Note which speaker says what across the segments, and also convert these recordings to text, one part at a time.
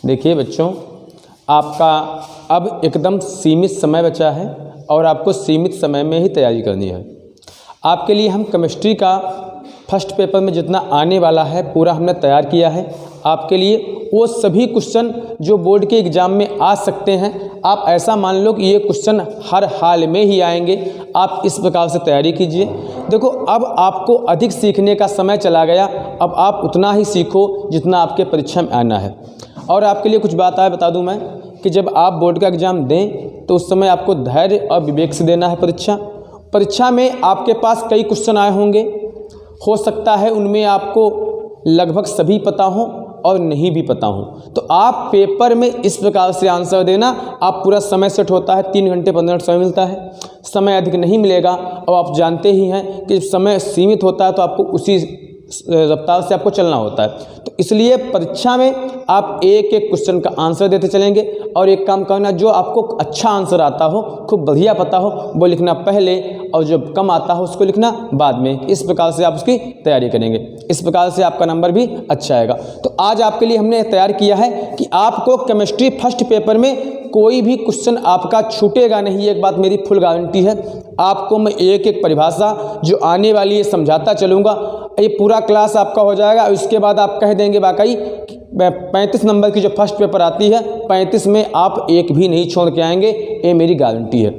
Speaker 1: देखिए बच्चों, आपका अब एकदम सीमित समय बचा है और आपको सीमित समय में ही तैयारी करनी है। आपके लिए हम केमिस्ट्री का फर्स्ट पेपर में जितना आने वाला है पूरा हमने तैयार किया है। आपके लिए वो सभी क्वेश्चन जो बोर्ड के एग्ज़ाम में आ सकते हैं, आप ऐसा मान लो कि ये क्वेश्चन हर हाल में ही आएंगे। आप इस प्रकार से तैयारी कीजिए। देखो, अब आपको अधिक सीखने का समय चला गया। अब आप उतना ही सीखो जितना आपके परीक्षा में आना है। और आपके लिए कुछ बात आए बता दूं मैं कि जब आप बोर्ड का एग्ज़ाम दें तो उस समय आपको धैर्य और विवेक से देना है परीक्षा में आपके पास कई क्वेश्चन आए होंगे। हो सकता है उनमें आपको लगभग सभी पता हों और नहीं भी पता हो, तो आप पेपर में इस प्रकार से आंसर देना। आप पूरा समय सेट होता है, 3 घंटे 15 मिनट समय मिलता है, समय अधिक नहीं मिलेगा। और आप जानते ही हैं कि समय सीमित होता है तो आपको उसी रफ्तार से आपको चलना होता है। तो इसलिए परीक्षा में आप एक एक क्वेश्चन का आंसर देते चलेंगे। और एक काम करना, जो आपको अच्छा आंसर आता हो, खूब बढ़िया पता हो, वो लिखना पहले, और जो कम आता हो उसको लिखना बाद में। इस प्रकार से आप उसकी तैयारी करेंगे। इस प्रकार से आपका नंबर भी अच्छा आएगा। तो आज आपके लिए हमने तैयार किया है कि आपको केमिस्ट्री फर्स्ट पेपर में कोई भी क्वेश्चन आपका छूटेगा नहीं। एक बात मेरी फुल गारंटी है। आपको मैं एक एक परिभाषा जो आने वाली है समझाता चलूँगा। ये पूरा क्लास आपका हो जाएगा और इसके बाद आप कह देंगे वाकई 35 नंबर की जो फर्स्ट पेपर आती है, 35 में आप एक भी नहीं छोड़ के आएंगे, ये मेरी गारंटी है।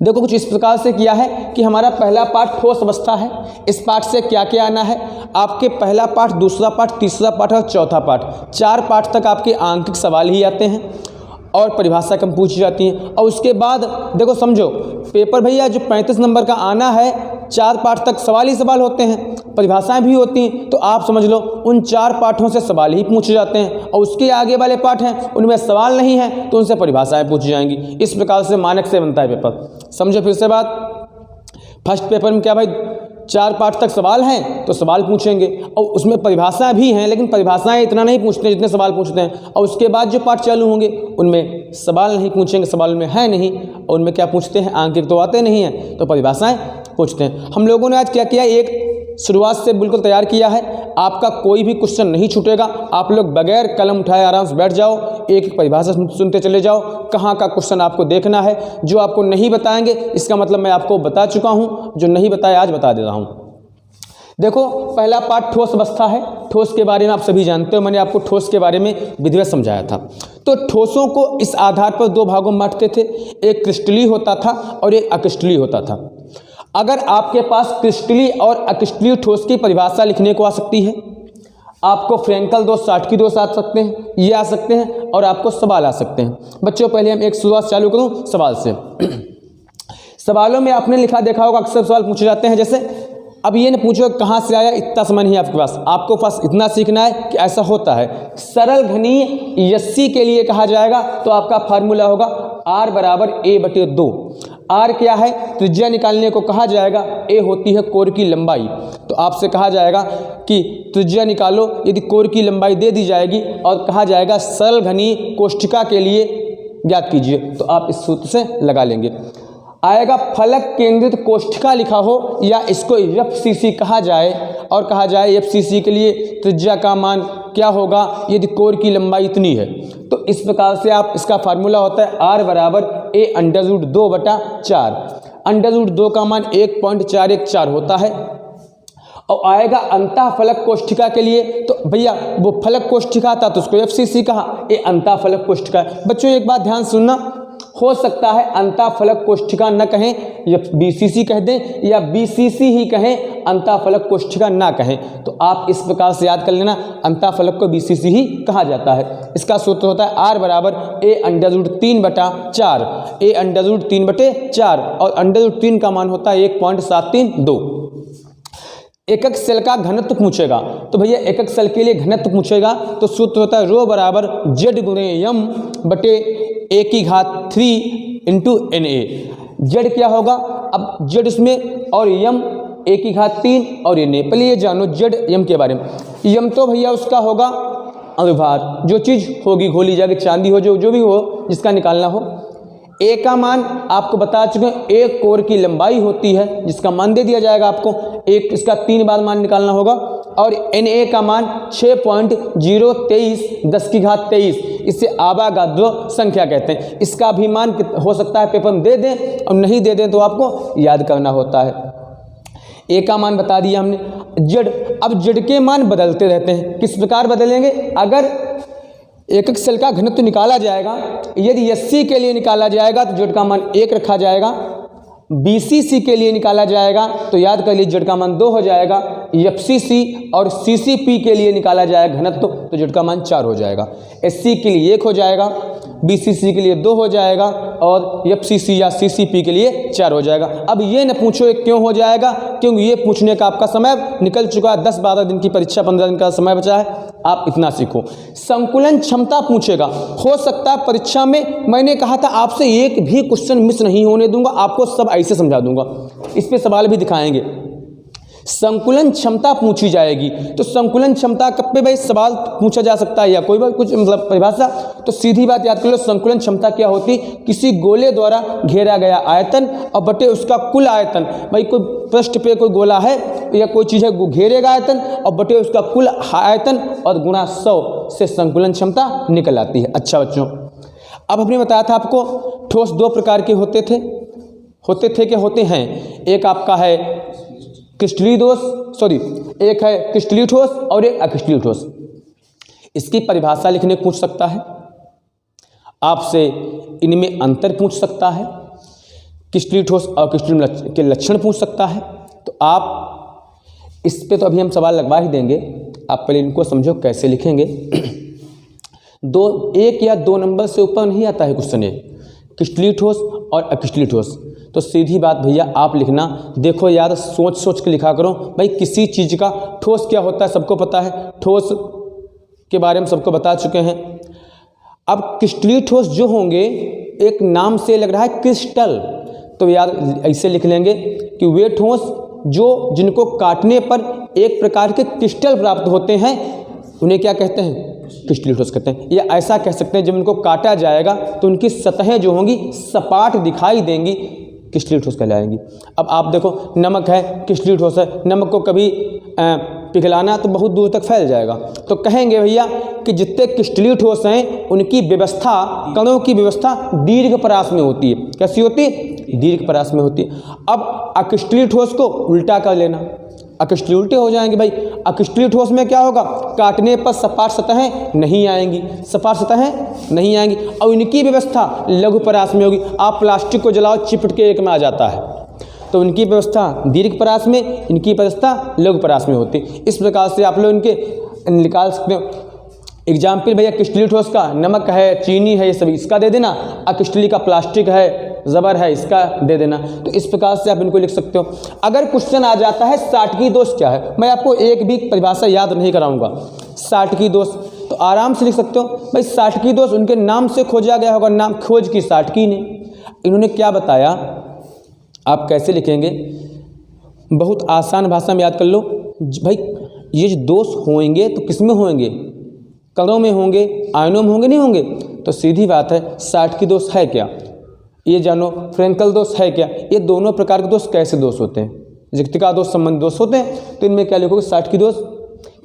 Speaker 1: देखो, कुछ इस प्रकार से किया है कि हमारा पहला पार्ट ठोस अवस्था है। इस पार्ट से क्या क्या आना है, आपके पहला पार्ट, दूसरा पार्ट, तीसरा पार्ट और चौथा पार्ट, 4 पार्ट तक आपके आंकिक सवाल ही आते हैं और परिभाषा कम पूछी जाती हैं। और उसके बाद देखो, समझो पेपर भैया जो 35 नंबर का आना है, 4 पार्ट तक सवाल ही सवाल होते हैं, परिभाषाएं भी होती हैं। तो आप समझ लो उन 4 पाठों से सवाल ही पूछे जाते हैं और उसके आगे वाले पाठ हैं उनमें सवाल नहीं है तो उनसे परिभाषाएं पूछी जाएंगी। इस प्रकार से मानक से बनता है पेपर। समझो फिर से बात। फर्स्ट पेपर में क्या भाई, 4 पार्ट तक सवाल हैं तो सवाल पूछेंगे और उसमें परिभाषाएं भी हैं, लेकिन परिभाषाएं इतना नहीं पूछते जितने सवाल पूछते हैं। और उसके बाद जो पार्ट चालू होंगे उनमें सवाल नहीं पूछेंगे, सवाल में है नहीं, और उनमें क्या पूछते हैं, आंकिक तो आते नहीं हैं तो परिभाषाएं पूछते हैं। हम लोगों ने आज क्या किया, एक शुरुआत से बिल्कुल तैयार किया है। आपका कोई भी क्वेश्चन नहीं छूटेगा। आप लोग बगैर कलम उठाए आराम से बैठ जाओ, एक परिभाषा सुनते चले जाओ, कहाँ का क्वेश्चन आपको देखना है। जो आपको नहीं बताएंगे इसका मतलब मैं आपको बता चुका हूँ, जो नहीं बताया आज बता दे रहा हूँ। देखो, पहला पार्ट ठोस अवस्था है। ठोस के बारे में आप सभी जानते हो, मैंने आपको ठोस के बारे में विधिवत समझाया था। तो ठोसों को इस आधार पर 2 भागों में बांटते थे, एक क्रिस्टलीय होता था और एक अक्रिस्टलीय होता था। अगर आपके पास क्रिस्टलीय और अक्रिस्टलीय ठोस की परिभाषा लिखने को आ सकती है, आपको फ्रेंकल दोष, साटकी दोष आ सकते हैं, ये आ सकते हैं, और आपको सवाल आ सकते हैं। बच्चों, पहले हम एक शुरुआत चालू करूं सवाल से। सवालों में आपने लिखा देखा होगा, अक्सर सवाल पूछे जाते हैं। जैसे अब ये न पूछो कहाँ से आया, इतना समय नहीं आपके पास, आपको पास इतना सीखना है कि ऐसा होता है। सरल घनीय यस्सी के लिए कहा जाएगा तो आपका फार्मूला होगा R = A/2। R क्या है, त्रिज्या निकालने को कहा जाएगा। A होती है कोर की लंबाई। तो आपसे कहा जाएगा कि त्रिज्या निकालो, यदि कोर की लंबाई दे दी जाएगी और कहा जाएगा सरल घनीय कोष्ठिका के लिए ज्ञात कीजिए, तो आप इस सूत्र से लगा लेंगे। आएगा फलक केंद्रित कोष्ठिका लिखा हो, या इसको FCC कहा जाए, और कहा जाए FCC के लिए त्रिज्या का मान क्या होगा यदि कोर की लंबाई इतनी है। तो इस प्रकार से आप, इसका फार्मूला होता है R = A√2/4। √2 का मान 1.414 होता है। और आएगा अंतः फलक कोष्ठिका के लिए, तो भैया वो फलक कोष्ठिका था तो उसको FCC कहा, ये अंतः फलक कोष्ठिका है। बच्चों एक बात ध्यान सुनना, हो सकता है अंतः फलक कोष्ठिका न कहें, या BCC कह दें, या BCC ही कहें, अंतः फलक कोष्ठिका ना कहें। तो आप इस प्रकार से याद कर लेना, अंतः फलक को BCC ही कहा जाता है। इसका सूत्र होता है R = A√3/4। A√3/4 और √3 का मान होता है 1.732। एकक सेल का घनत्व पूछेगा, तो भैया एकक सेल के लिए घनत्व पूछेगा तो सूत्र होता है ρ = Z/m/A⁴ × Na। Z क्या होगा, अब Z इसमें और m A⁴ और Na। पहले ये जानो Z m के बारे में। m तो भैया उसका होगा अनुभार, जो चीज़ होगी घोली जाएगी, चांदी हो, जो भी हो जिसका निकालना हो। A का मान आपको बता चुके हैं, एक कोर की लंबाई होती है जिसका मान दे दिया जाएगा आपको। एक इसका 3 बार मान निकालना होगा, और Na का मान 6.023 10 की घात 23, इसे आवागाद्रो संख्या कहते हैं। इसका भी मान हो सकता है पेपर में दे दें और नहीं दे दें तो आपको याद करना होता है। A का मान बता दिया हमने। Z, अब Z के मान बदलते रहते हैं। किस प्रकार बदलेंगे? अगर एकक सेल का घनत्व निकाला जाएगा, यदि SC के लिए निकाला जाएगा तो Z का मान 1 रखा जाएगा, BCC के लिए निकाला जाएगा तो याद कर लीजिए Z का मान 2 हो जाएगा, FCC और CCP के लिए निकाला जाएगा घनत्व तो Z का मान 4 हो जाएगा, SC के लिए 1 हो जाएगा, BCC के लिए 2 हो जाएगा और FCC या CCP के लिए 4 हो जाएगा। अब ये न पूछो ये क्यों हो जाएगा, क्योंकि ये पूछने का आपका समय निकल चुका है। 10-12 दिन की परीक्षा, 15 दिन का समय बचा है, आप इतना सीखो। संकुलन क्षमता पूछेगा, हो सकता है परीक्षा में, मैंने कहा था आपसे एक भी क्वेश्चन मिस नहीं होने दूंगा, आपको सब ऐसे समझा दूंगा, इस पे सवाल भी दिखाएंगे। संकुलन क्षमता पूछी जाएगी तो संकुलन क्षमता कब पे भाई सवाल पूछा जा सकता है या कोई बात कुछ मतलब परिभाषा, तो सीधी बात याद कर लो, संकुलन क्षमता क्या होती? किसी गोले द्वारा घेरा गया आयतन और बटे उसका कुल आयतन। भाई कोई पृष्ठ पे कोई गोला है या कोई चीज़ है, घेरेगा आयतन और बटे उसका कुल आयतन और गुणा 100 से संकुलन क्षमता निकल आती है। अच्छा बच्चों, अब हमने बताया था आपको ठोस 2 प्रकार के होते थे क्या होते हैं? एक आपका है क्रिस्टलीय एक है क्रिस्टलीय ठोस और एक अक्रिस्टलीय ठोस। इसकी परिभाषा लिखने पूछ सकता है आपसे, इनमें अंतर पूछ सकता है, क्रिस्टलीय ठोस और क्रिस्टलीय के लक्षण पूछ सकता है। तो आप इस पे तो अभी हम सवाल लगवा ही देंगे, आप पहले इनको समझो कैसे लिखेंगे। 1 या 2 नंबर से ऊपर नहीं आता है क्वेश्चन, क्रिस्टलीय ठोस और अक्रिस्टलीय ठोस। तो सीधी बात भैया आप लिखना, देखो यार सोच के लिखा करो। भाई किसी चीज़ का ठोस क्या होता है सबको पता है, ठोस के बारे में सबको बता चुके हैं। अब क्रिस्टलीय ठोस जो होंगे, एक नाम से लग रहा है क्रिस्टल, तो यार ऐसे लिख लेंगे कि वे ठोस जो जिनको काटने पर एक प्रकार के क्रिस्टल प्राप्त होते हैं उन्हें क्या कहते हैं? क्रिस्टलीय ठोस कहते हैं। या ऐसा कह सकते हैं जब इनको काटा जाएगा तो उनकी सतहें जो होंगी सपाट दिखाई देंगी, क्रिस्टलीय ठोस कहलाएंगी। अब आप देखो नमक है, क्रिस्टलीय ठोस है, नमक को कभी पिघलाना तो बहुत दूर तक फैल जाएगा, तो कहेंगे भैया कि जितने क्रिस्टलीय ठोस हैं उनकी व्यवस्था, कणों की व्यवस्था दीर्घ परास में होती है। कैसी होती है? दीर्घ परास में होती है। अब अक्रिस्टलीय ठोस को उल्टा कर लेना, अक्रिस्टलीय उल्टे हो जाएंगे। भाई अक्रिस्टलीय ठोस में क्या होगा? काटने पर सपाट सतहें नहीं आएंगी, सपाट सतहें नहीं आएंगी और इनकी व्यवस्था लघु परास में होगी। आप प्लास्टिक को जलाओ चिपट के एक में आ जाता है, तो उनकी व्यवस्था दीर्घ परास में, इनकी व्यवस्था लघु परास में होती है। इस प्रकार से आप लोग इनके निकाल सकते हो। एग्जाम्पल भैया क्रिस्टलीय ठोस का नमक है, चीनी है, ये सब इसका दे देना, अक्रिस्टलीय का प्लास्टिक है, ज़बर है, इसका दे देना। तो इस प्रकार से आप इनको लिख सकते हो। अगर क्वेश्चन आ जाता है साटकी दोष क्या है, मैं आपको एक भी परिभाषा याद नहीं कराऊंगा, साटकी दोष, तो आराम से लिख सकते हो। भाई साटकी दोष उनके नाम से खोजा गया होगा, नाम खोज की साटकी ने। इन्होंने क्या बताया, आप कैसे लिखेंगे? बहुत आसान भाषा में याद कर लो। भाई ये जो दोष होंगे तो किस में होंगे? कणों में होंगे, आयनों में होंगे, नहीं होंगे? तो सीधी बात है, साटकी दोष है क्या ये जानो, फ्रेंकल दोष है क्या। ये दोनों प्रकार के दोष कैसे दोष होते हैं? रिक्तिका दोष, संबंध दोष होते हैं। तो इनमें क्या लिखोगे? साटकी दोष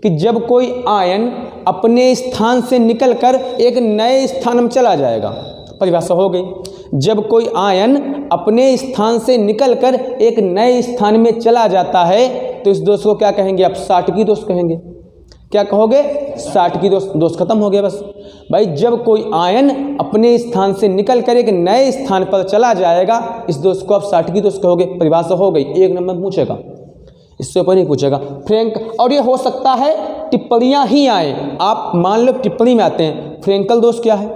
Speaker 1: कि जब कोई आयन अपने स्थान से निकलकर एक नए स्थान में चला जाएगा, परिभाषा हो गई। जब कोई आयन अपने स्थान से निकलकर एक नए स्थान में चला जाता है तो इस दोष को क्या कहेंगे आप? साटकी दोष कहेंगे। क्या कहोगे? साटकी दोष। दोष खत्म हो गया बस। भाई जब कोई आयन अपने स्थान से निकल कर एक नए स्थान पर चला जाएगा, इस दोष को आप साटकी दोष कहोगे। परिभाषा हो गई। 1 नंबर पूछेगा, इससे ऊपर नहीं पूछेगा। फ्रेंक, और ये हो सकता है टिप्पणियां ही आए, आप मान लो टिप्पणी में आते हैं। फ्रेंकल दोष क्या है?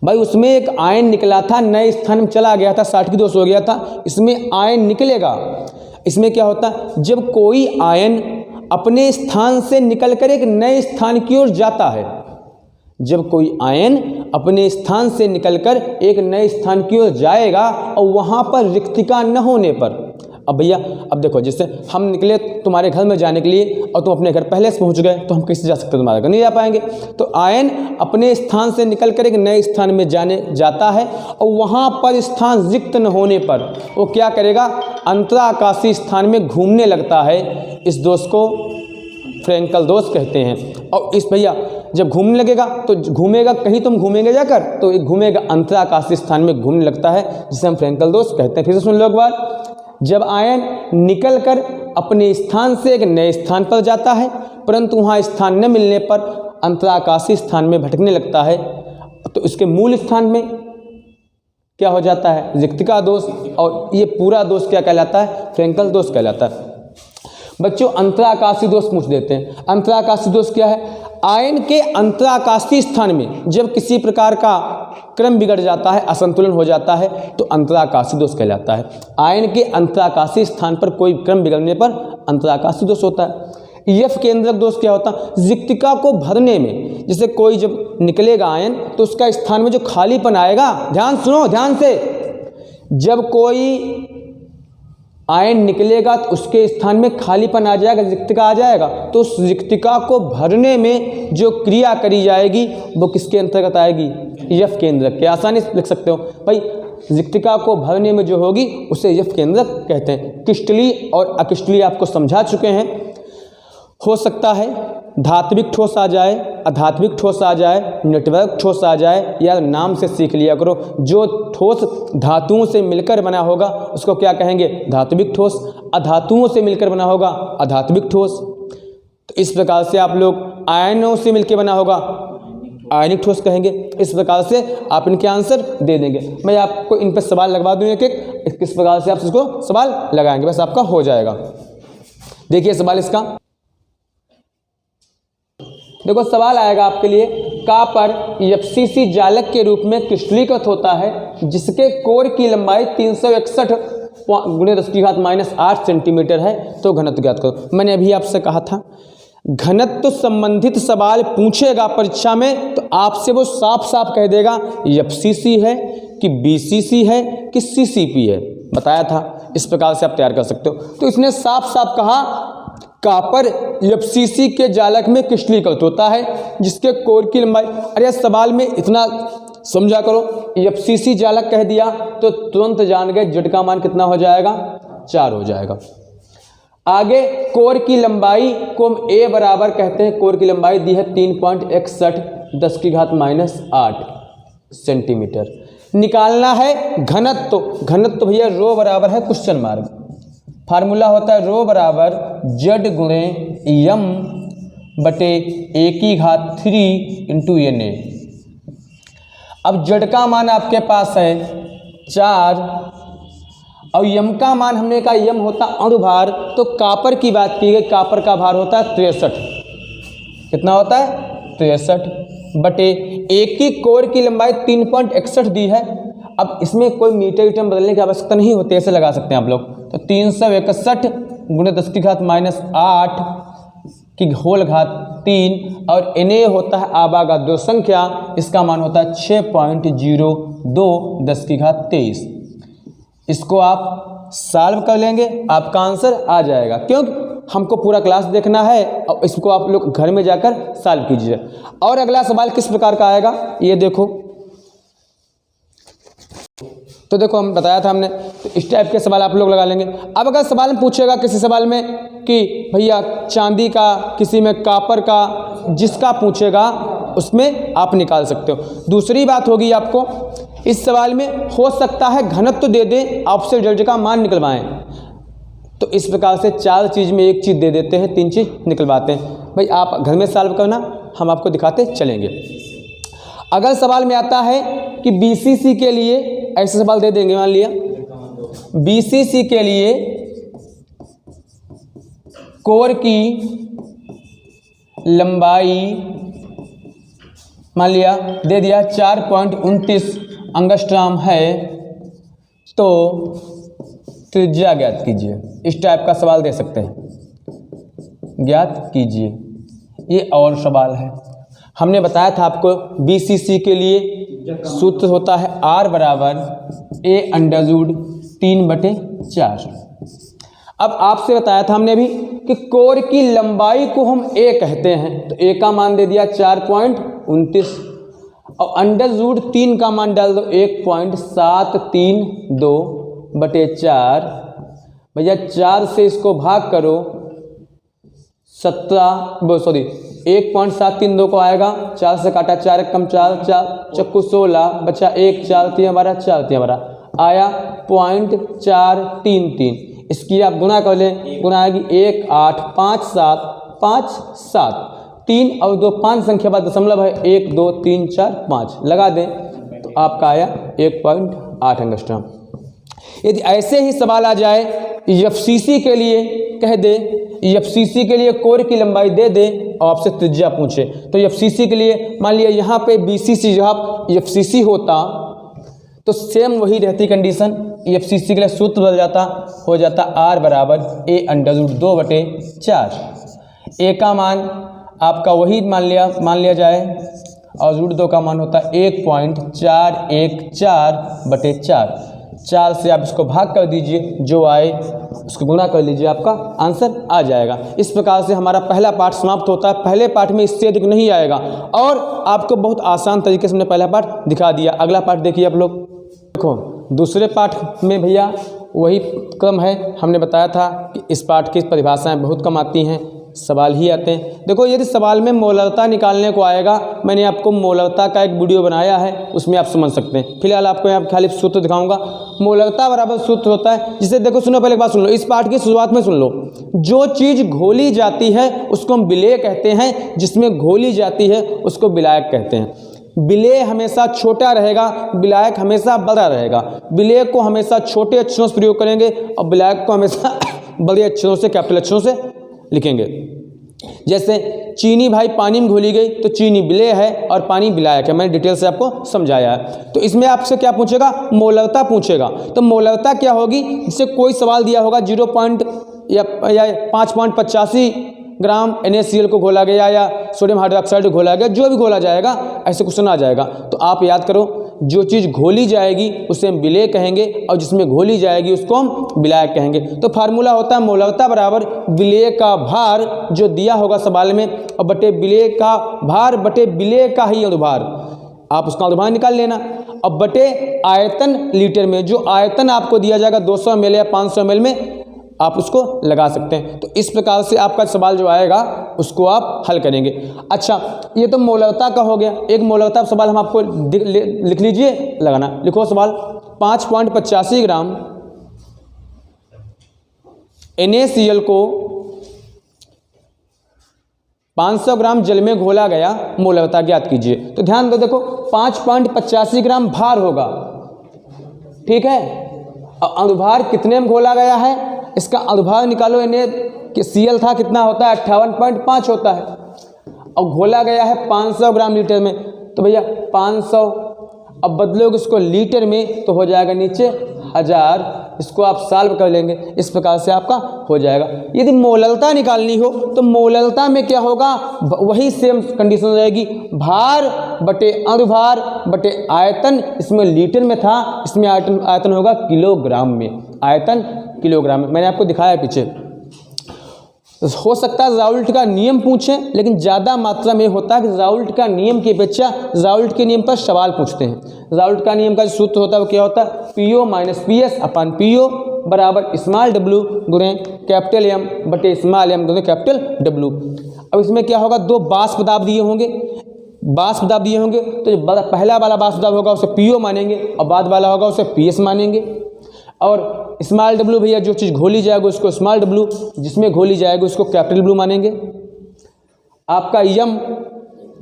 Speaker 1: भाई उसमें एक आयन निकला था, नए स्थान में चला गया था, साटकी दोष हो गया था। इसमें आयन निकलेगा, इसमें क्या होता है? जब कोई आयन अपने स्थान से निकलकर एक नए स्थान की ओर जाता है, जब कोई आयन अपने स्थान से निकलकर एक नए स्थान की ओर जाएगा और वहाँ पर रिक्तिका न होने पर, अब भैया अब देखो, जैसे हम निकले तुम्हारे घर में जाने के लिए और तुम अपने घर पहले से पहुँच गए, तो हम कैसे जा सकते? तुम्हारे घर नहीं जा पाएंगे। तो आयन अपने स्थान से निकलकर एक नए स्थान में जाता है और वहाँ पर स्थान रिक्त न होने पर वो क्या करेगा? अंतराकाशीय स्थान में घूमने लगता है। इस दोष को फ्रैंकल दोष कहते हैं। और इस भैया जब घूमने लगेगा तो घूमेगा कहीं, तुम घूमेंगे जाकर तो एक घूमेगा अंतराकाशीय स्थान में घूमने लगता है, जिसे हम फ्रैंकल दोष कहते हैं। फिर से सुन लो एक बार। जब आयन निकल कर अपने स्थान से एक नए स्थान पर जाता है, परंतु वहाँ स्थान न मिलने पर अंतराकाशीय स्थान में भटकने लगता है, तो इसके मूल स्थान में क्या हो जाता है? रिक्तिका दोष। और ये पूरा दोष क्या कहलाता है? फ्रैंकल दोष कहलाता है। बच्चों अंतराकाशीय दोष पूछ देते हैं। अंतराकाशीय दोष क्या है? आयन के अंतराकाशीय स्थान में जब किसी प्रकार का क्रम बिगड़ जाता है, असंतुलन हो जाता है, तो अंतराकाशीय दोष कहलाता है। आयन के अंतराकाशीय स्थान पर कोई क्रम बिगड़ने पर अंतराकाशीय दोष होता है। यफ केंद्रक दोष क्या होता है? रिक्तिका को भरने में, जैसे कोई जब निकलेगा आयन तो उसका स्थान में जो खालीपन आएगा, ध्यान सुनो ध्यान से, जब कोई आयन निकलेगा तो उसके स्थान में खालीपन आ जाएगा, रिक्तिका आ जाएगा, तो उस रिक्तिका को भरने में जो क्रिया करी जाएगी वो किसके अंतर्गत आएगी? यफ केंद्रक के। आसानी से लिख सकते हो भाई, रिक्तिका को भरने में जो होगी उसे यफ केंद्रक कहते हैं। क्रिस्टलीय और अक्रिस्टलीय आपको समझा चुके हैं। हो सकता है धात्विक ठोस आ जाए, अधात्विक ठोस आ जाए, नेटवर्क ठोस आ जाए, या नाम से सीख लिया करो। जो ठोस धातुओं से मिलकर बना होगा उसको क्या कहेंगे? धात्विक ठोस। अधातुओं से मिलकर बना होगा अधात्विक ठोस। तो इस प्रकार से आप लोग आयनों से मिलकर बना होगा आयनिक ठोस कहेंगे। इस प्रकार से आप इनके आंसर दे देंगे। मैं आपको इन पर सवाल लगवा दूँ एक एक, किस प्रकार से आप इसको सवाल लगाएंगे, बस आपका हो जाएगा। देखिए सवाल इसका, देखो सवाल आएगा आपके लिए। कॉपर एफसीसी जालक के रूप में क्रिस्टलीकृत होता है जिसके कोर की लंबाई 361 × 10⁻⁸ सेंटीमीटर है, तो घनत्व ज्ञात करो। मैंने अभी आपसे कहा था घनत्व संबंधित सवाल पूछेगा परीक्षा में तो आपसे वो साफ साफ कह देगा एफसीसी है कि बीसीसी है कि सीसीपी है, बताया था। इस प्रकार से आप तैयार कर सकते हो। तो इसने साफ साफ कहा कॉपर एफसीसी के जालक में क्रिस्टलीकृत होता है जिसके कोर की लंबाई, अरे सवाल में इतना समझा करो, एफसीसी जालक कह दिया तो तुरंत जान गए जेड का मान कितना हो जाएगा? 4 हो जाएगा। आगे कोर की लंबाई को हम ए बराबर कहते हैं, कोर की लंबाई दी है 3.61 10⁻⁸ सेंटीमीटर। निकालना है घनत्व। घनत्व भैया रो बराबर है क्वेश्चन मार्क, फार्मूला होता है रो बराबर जेड गुणे यम बटे a⁻³ × Na। अब जेड का मान आपके पास है 4 और यम का मान हमने कहा यम होता अणुभार, तो कॉपर की बात की गई, कॉपर का भार होता है 63। कितना होता है? 63 बटे एक की कोर की लंबाई 3.61 दी है। अब इसमें कोई मीटर वीटर बदलने की आवश्यकता नहीं होती, ऐसे लगा सकते हैं आप लोग। तो 361 × 10⁻⁸ की होल घात 3 और Na होता है आबागाद्रो संख्या, इसका मान होता है 6.02 10⁻23। इसको आप सॉल्व कर लेंगे, आपका आंसर आ जाएगा। क्योंकि हमको पूरा क्लास देखना है और इसको आप लोग घर में जाकर सॉल्व कीजिए। और अगला सवाल किस प्रकार का आएगा ये देखो। तो देखो हम बताया था हमने, तो इस टाइप के सवाल आप लोग लगा लेंगे। अब अगर सवाल में पूछेगा किसी सवाल में कि भैया चांदी का, किसी में कॉपर का, जिसका पूछेगा उसमें आप निकाल सकते हो। दूसरी बात होगी आपको इस सवाल में, हो सकता है घनत्व दे दें, आपसे डेल्टा का मान निकलवाएं, तो इस प्रकार से 4 चीज़ में एक चीज़ दे देते हैं, 3 चीज़ निकलवाते हैं। भाई आप घर में सॉल्व करना, हम आपको दिखाते चलेंगे। अगर सवाल में आता है कि बीसीसी के लिए, ऐसे सवाल दे देंगे, मान लिया बीसीसी के लिए कोर की लंबाई मान लिया दे दिया 4.29 एंगस्ट्रॉम है, तो त्रिज्या ज्ञात कीजिए। इस टाइप का सवाल दे सकते हैं, ज्ञात कीजिए। ये और सवाल है, हमने बताया था आपको बीसीसी के लिए सूत्र होता है R बराबर a√3/4। अब आपसे बताया था हमने भी कि कोर की लंबाई को हम a कहते हैं, तो a का मान दे दिया 4.29 और √3 का मान डाल दो 1.732/4। भैया 4 से इसको भाग करो, 1.732 को आएगा, 4 से काटा 4 कम 4 चक्कू 16 बचा 1 4 3 12 4 3 12 आया 0.433। इसकी आप गुना कर लें, गुना आएगी 1 8 5 7 5 7 3 और 2 5 संख्या बाद दशमलव है 1 2 3 4 5 लगा दें तो आपका आया 1.8 एंगस्ट्रॉम। यदि ऐसे ही सवाल आ जाए एफसीसी के लिए, कह दे एफसीसी के लिए कोर की लंबाई दे दे और आपसे त्रिज्या पूछे, तो एफसीसी के लिए मान लिया यहाँ पे बीसीसी जहाँ एफसीसी होता तो सेम वही रहती कंडीशन, एफसीसी के लिए सूत्र बदल जाता, हो जाता R बराबर a√2/4। ए का मान आपका वही मान लिया जाए और √2 का मान होता है 1.414/4। 4 से आप इसको भाग कर दीजिए, जो आए उसको गुना कर लीजिए, आपका आंसर आ जाएगा। इस प्रकार से हमारा पहला पार्ट समाप्त होता है। पहले पार्ट में इससे अधिक नहीं आएगा और आपको बहुत आसान तरीके से हमने पहला पार्ट दिखा दिया। अगला पार्ट देखिए आप लोग। देखो दूसरे पार्ट में भैया वही क्रम है, हमने बताया था कि इस पार्ट की परिभाषाएं बहुत कम आती हैं, सवाल ही आते हैं। देखो यदि सवाल में मोलरता निकालने को आएगा, मैंने आपको मोलरता का एक वीडियो बनाया है, उसमें आप समझ सकते हैं। फिलहाल आपको यहाँ खाली सूत्र दिखाऊंगा। मोलरता बराबर सूत्र होता है जिसे देखो, सुनो पहले एक बात सुन लो, इस पार्ट की शुरुआत में सुन लो। जो चीज़ घोली जाती है उसको हम विलेय कहते हैं, जिसमें घोली जाती है उसको विलायक कहते हैं। विलेय हमेशा छोटा रहेगा, विलायक हमेशा बड़ा रहेगा। विलेय को हमेशा छोटे अक्षरों से प्रयोग करेंगे और विलायक को हमेशा बड़े अक्षरों से, कैपिटल अक्षरों से लिखेंगे। जैसे चीनी भाई पानी में घोली गई तो चीनी विलेय है और पानी विलायक है, मैंने डिटेल से आपको समझाया है। तो इसमें आपसे क्या पूछेगा, मोलरता पूछेगा। तो मोलरता क्या होगी, जिससे कोई सवाल दिया होगा 5.85 ग्राम NaCl को घोला गया या सोडियम हाइड्रोक्साइड को घोला गया, जो भी घोला जाएगा ऐसे क्वेश्चन आ जाएगा। तो आप याद करो, जो चीज़ घोली जाएगी उसे हम विलेय कहेंगे और जिसमें घोली जाएगी उसको हम विलायक कहेंगे। तो फार्मूला होता है मोलरता बराबर विलेय का भार जो दिया होगा सवाल में और बटे विलेय का भार बटे विलेय का ही अनुभार, आप उसका अनुभार निकाल लेना। अब बटे आयतन लीटर में, जो आयतन आपको दिया जाएगा 200 ml या 500 ml में, आप उसको लगा सकते हैं। तो इस प्रकार से आपका सवाल जो आएगा उसको आप हल करेंगे। अच्छा, ये तो मोलरता का हो गया। एक मोलरता सवाल हम आपको लिख लीजिए, लगाना। लिखो सवाल, 5.85 ग्राम NaCl को 500 ग्राम जल में घोला गया, मोलरता ज्ञात कीजिए। तो ध्यान दो, देखो 5.85 ग्राम भार होगा, ठीक है। और अनुभार कितने में घोला गया है, इसका अनुभार निकालो। NaCl था, कितना होता है 58.5 होता है और घोला गया है 500 ग्राम लीटर में। तो भैया 500, अब बदलोगे इसको लीटर में तो हो जाएगा नीचे 1000, इसको आप सॉल्व कर लेंगे। इस प्रकार से आपका हो जाएगा। यदि मोलरता निकालनी हो तो मोलरता में क्या होगा, वही सेम कंडीशन रहेगी, भार बटे अनुभार बटे आयतन। इसमें लीटर में था, इसमें आयतन होगा किलोग्राम में, आयतन किलोग्राम में। मैंने आपको दिखाया पीछे। हो सकता है राउल्ट का नियम पूछें, लेकिन ज़्यादा मात्रा में होता है कि राउल्ट का नियम की अपेक्षा राउल्ट के नियम पर सवाल पूछते हैं। राउल्ट का नियम का जो सूत्र होता है वो क्या होता है, PO - PS/PO बराबर स्मॉल w गुणे कैपिटल M बटे स्मॉल m गुणे कैपिटल W। अब इसमें क्या होगा, दो बाष्प दाब दिए होंगे, तो जो पहला वाला बाष्प दाब होगा उसे PO मानेंगे और बाद वाला होगा उसे PS मानेंगे। और स्मॉल w भैया जो चीज़ घोली जाएगी उसको स्मॉल w, जिसमें घोली जाएगी उसको कैपिटल W मानेंगे। आपका m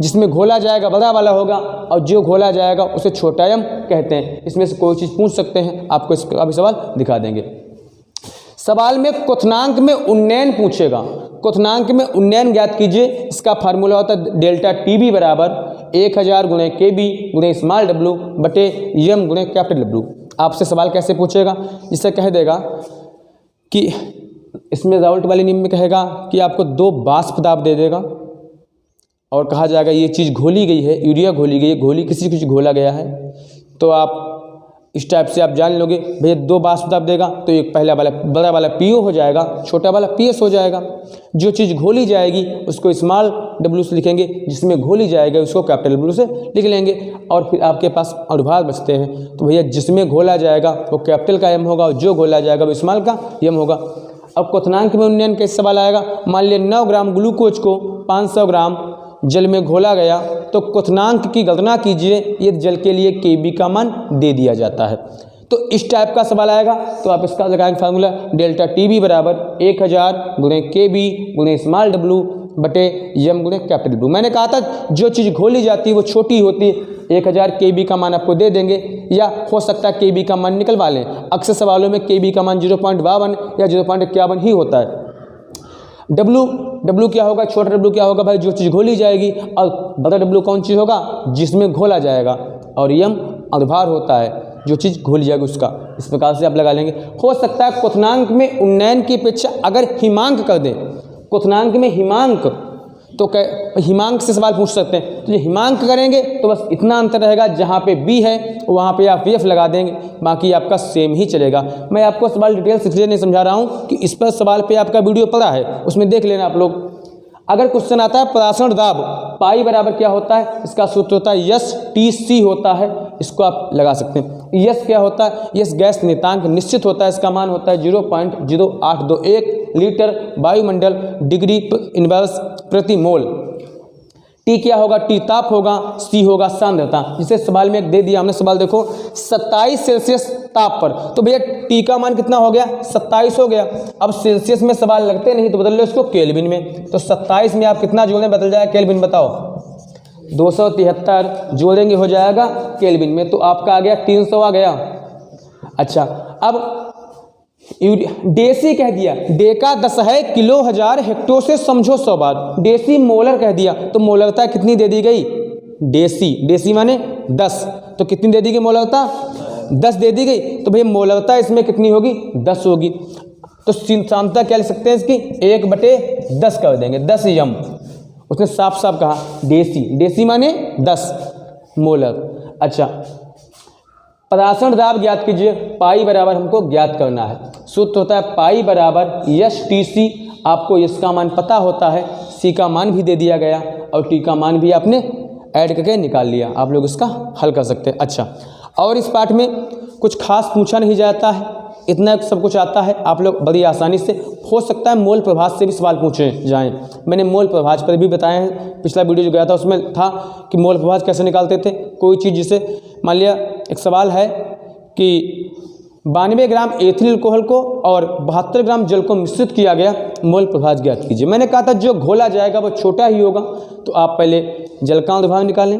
Speaker 1: जिसमें घोला जाएगा बड़ा वाला होगा और जो घोला जाएगा उसे छोटा m कहते हैं। इसमें से कोई चीज़ पूछ सकते हैं, आपको इसका अभी सवाल दिखा देंगे। सवाल में क्वथनांक में उन्नयन पूछेगा। क्वथनांक में उन्नयन ज्ञात कीजिए। इसका फार्मूला होता है डेल्टा TB बराबर 1000 गुणे KB गुणे स्मॉल w बटे m गुणे कैपिटल W। आपसे सवाल कैसे पूछेगा, जिससे कह देगा कि इसमें राउल्ट वाले नियम में कहेगा कि आपको दो बाष्प दाब दे देगा और कहा जाएगा ये चीज़ घोली गई है, यूरिया घोली गई है, घोली किसी चीज़ घोला गया है। तो आप इस टाइप से आप जान लोगे भैया दो बाष्प दाब देगा तो एक पहला वाला बड़ा वाला PO हो जाएगा, छोटा वाला PS हो जाएगा। जो चीज़ घोली जाएगी उसको स्मॉल w से लिखेंगे, जिसमें घोली जाएगा उसको कैपिटल W से लिख लेंगे। और फिर आपके पास अनुभार बचते हैं। तो भैया जिसमें घोला जाएगा वो कैपिटल का M होगा और जो घोला जाएगा वो स्मॉल का M होगा। अब क्वथनांक में उन्नयन कैसे सवाल आएगा, मान लिया 9 ग्राम ग्लूकोज को 500 ग्राम जल में घोला गया, तो क्वथनांक की गणना कीजिए, ये जल के लिए Kb का मान दे दिया जाता है। तो इस टाइप का सवाल आएगा तो आप इसका लगाएंगे फार्मूला डेल्टा TB बराबर 1000 गुणे KB गुणे स्मॉल w बटे m गुणे कैपिटल W। मैंने कहा था जो चीज़ घोली जाती है वो छोटी होती है, 1000 KB का मान आपको दे देंगे, या हो सकता है KB का मान निकलवा लें। अक्सर सवालों में KB का मान 0.52 या 0.51 ही होता है। W क्या होगा, छोटा W क्या होगा भाई, जो चीज़ घोली जाएगी, और बड़ा W कौन चीज़ होगा, जिसमें घोला जाएगा, और m अनुभार होता है, जो चीज़ घोली जाएगी उसका। इस प्रकार से आप लगा लेंगे। हो सकता है क्वथनांक में उन्नयन की अपेक्षा अगर हिमांक कर दें, क्वथनांक में हिमांक, तो हिमांक से सवाल पूछ सकते हैं। तो जो हिमांक करेंगे तो बस इतना अंतर रहेगा, जहाँ पे B है वहाँ पे आप F लगा देंगे, बाकी आपका सेम ही चलेगा। मैं आपको सवाल डिटेल से इसलिए नहीं समझा रहा हूँ कि इस पर सवाल पे आपका वीडियो पड़ा है, उसमें देख लेना आप लोग। अगर क्वेश्चन आता है परासरण दाब पाई बराबर क्या होता है, इसका सूत्र होता है STC होता है, इसको आप लगा सकते हैं। यस क्या होता है, यस गैस नियतांक निश्चित होता है, इसका मान होता है 0.0821 लीटर वायुमंडल डिग्री इनवर्स प्रति मोल। टी क्या होगा, टी ताप होगा, सी होगा सांद्रता। जिसे सवाल में एक दे दिया हमने, सवाल देखो 27 सेल्सियस ताप पर, तो भैया टी का मान कितना हो गया, 27 हो गया। अब सेल्सियस में सवाल लगते नहीं तो बदल लो इसको केल्विन में, तो 27 में आप कितना जोड़ें बदल जाएगा केल्विन, बताओ 273 जोड़ेंगे हो जाएगा केल्विन में, तो आपका आ गया 300 आ गया। अच्छा अब डेसी कह दिया, डे का 10 है, किलो हजार, हेक्टो से समझो 100 बार। डेसी मोलर कह दिया तो मोलरता कितनी दे दी गई, डेसी माने 10, तो कितनी दे दी गई मोलरता, 10 दे दी गई। तो भाई मोलरता इसमें कितनी होगी, 10 होगी। तो सांद्रता क्या लिख सकते हैं इसकी, 1/10 कर देंगे, 10 m। उसने साफ साफ कहा डेसी माने 10 मोलर। अच्छा परासरण दाब ज्ञात कीजिए, पाई बराबर हमको ज्ञात करना है। सूत्र होता है पाई बराबर STC, आपको S का मान पता होता है, C का मान भी दे दिया गया और T का मान भी आपने ऐड करके निकाल लिया, आप लोग इसका हल कर सकते हैं। अच्छा और इस पाठ में कुछ खास पूछा नहीं जाता है, इतना सब कुछ आता है, आप लोग बड़ी आसानी से, हो सकता है मोल प्रभाज से भी सवाल पूछे जाएं। मैंने मोल प्रभाज पर भी बताया है, पिछला वीडियो जो गया था उसमें था कि मोल प्रभाज कैसे निकालते थे। कोई चीज़ जिसे मान लिया एक सवाल है कि 92 ग्राम एथिल अल्कोहल को और 72 ग्राम जल को मिश्रित किया गया, मोल प्रभाज ज्ञात कीजिए। मैंने कहा था जो घोला जाएगा वो छोटा ही होगा, तो आप पहले जल का अनुभाग निकालें,